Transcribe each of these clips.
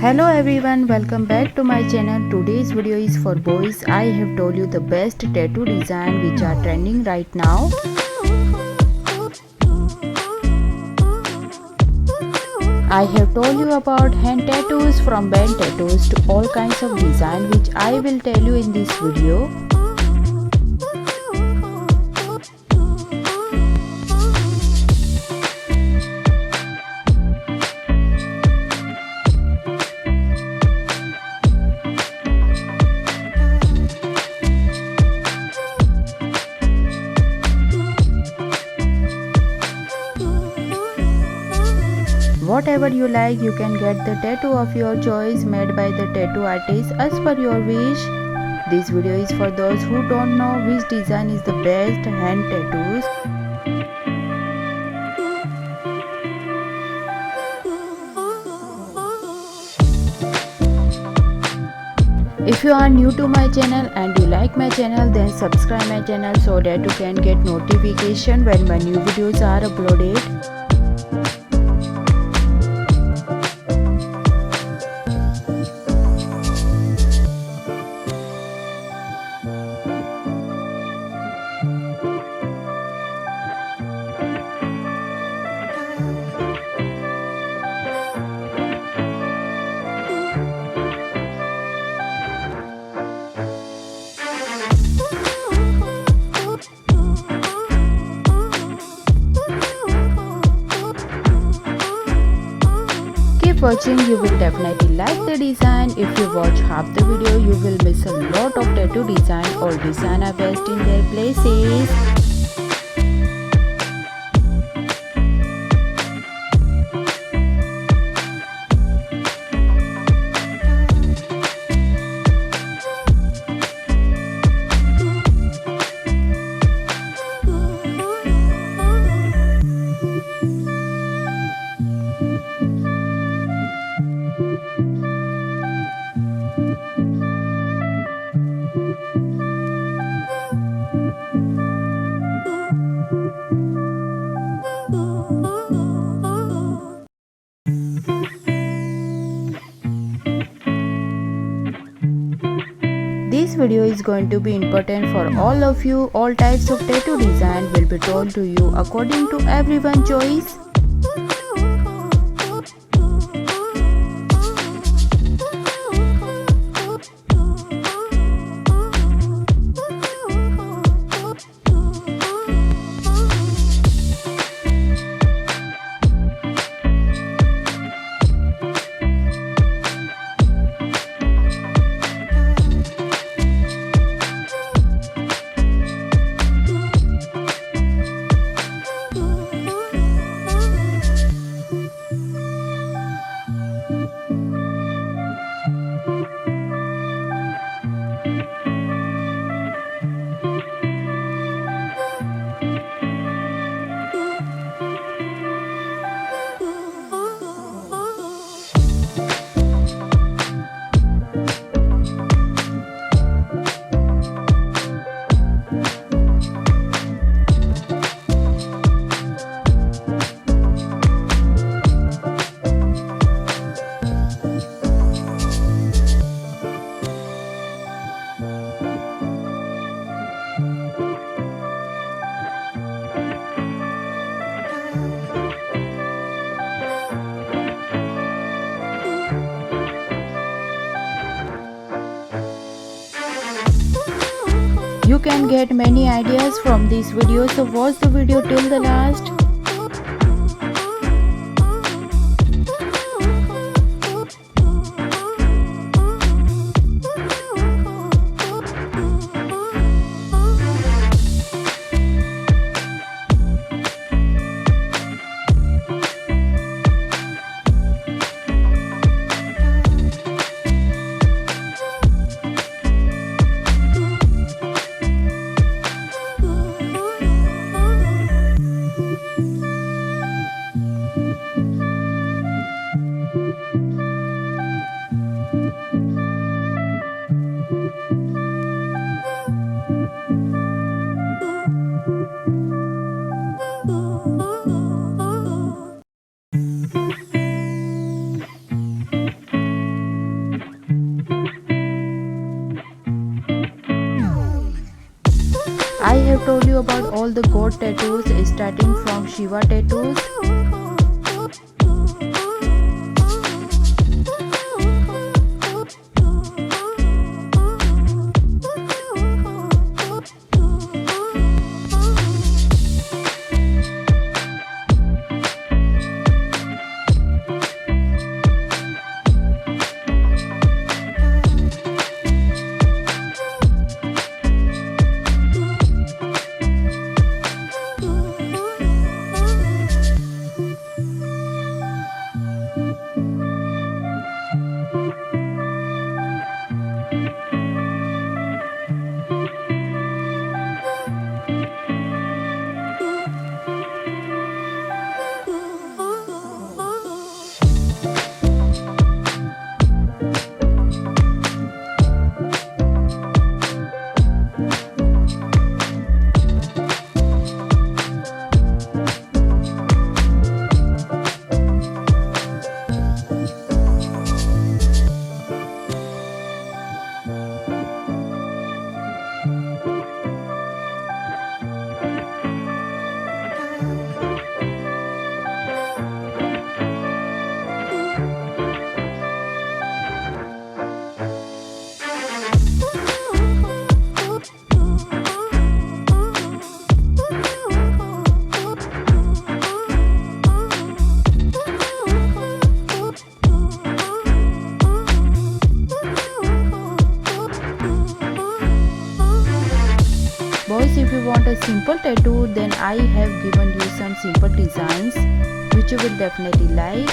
Hello everyone, welcome back to my channel. Today's video is for boys. I have told you the best tattoo design which are trending right now. I have told you about hand tattoos, from band tattoos to all kinds of design which I will tell you in this video. Whatever you like, you can get the tattoo of your choice made by the tattoo artist as per your wish. This video is for those who don't know which design is the best hand tattoos. If you are new to my channel and you like my channel, then subscribe my channel so that you can get notification when my new videos are uploaded. Keep watching, you will definitely like the design. If you watch half the video, you will miss a lot of tattoo design. All design are best in their places. This video is going to be important for all of you. All types of tattoo design will be told to you according to everyone's choice. You can get many ideas from this video, so watch the video till the last. told you about all the god tattoos starting from Shiva tattoos. Boys, if you want a simple tattoo, then I have given you some simple designs which you will definitely like.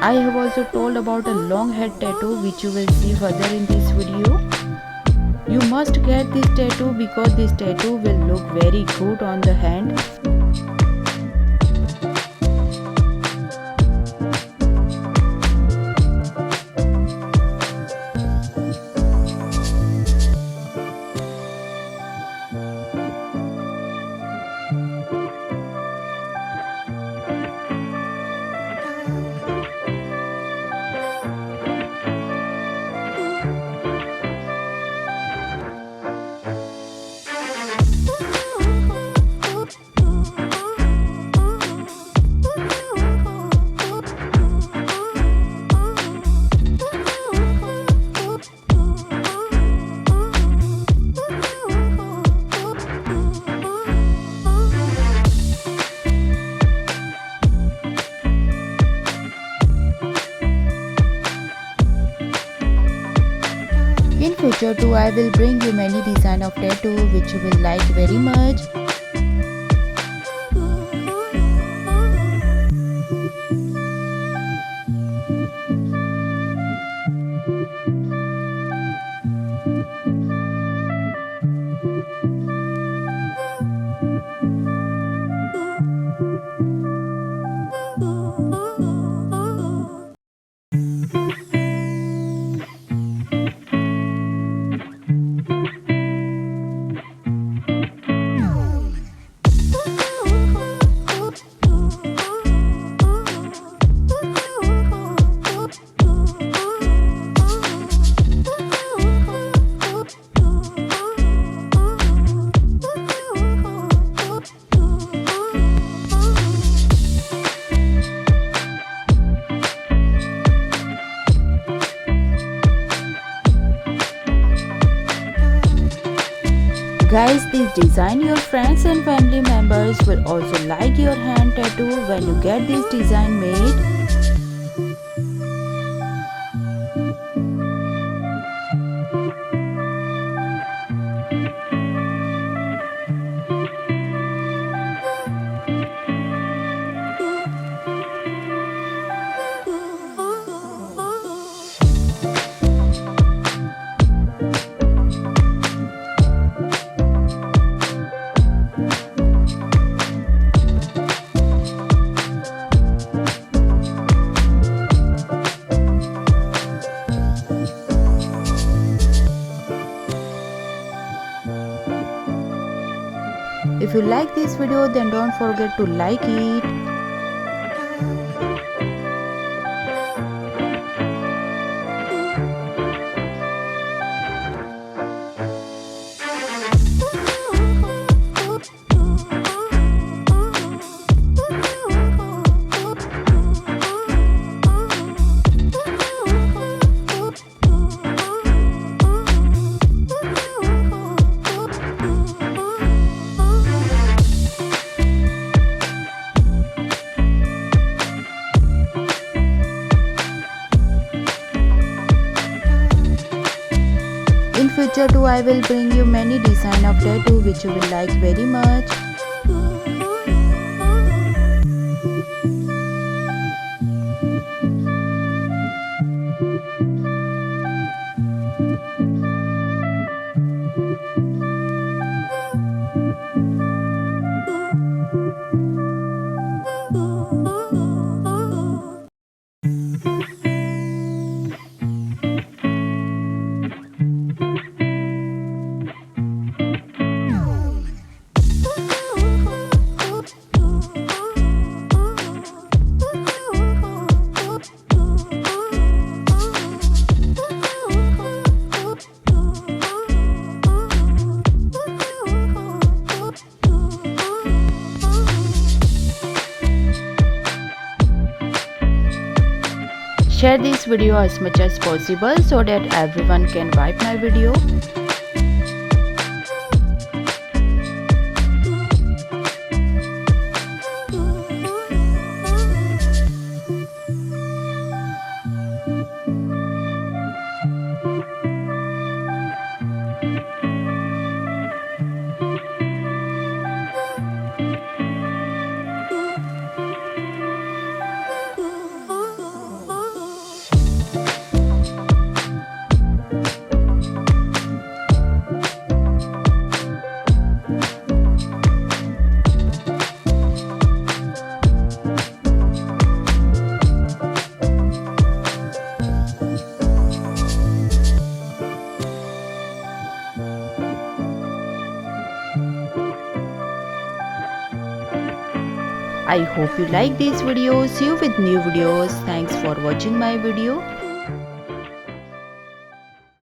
I have also told about a long head tattoo which you will see further in this video. You must get this tattoo because this tattoo will look very good on the hand. In future too, I will bring you many design of tattoo which you will like very much. Guys, this design your friends and family members will also like your hand tattoo when you get this design made. If you like this video, then don't forget to like it. In future too, I will bring you many design of tattoo which you will like very much. Share this video as much as possible so that everyone can wipe my video. I hope you like this video. See you with new videos. Thanks for watching my video.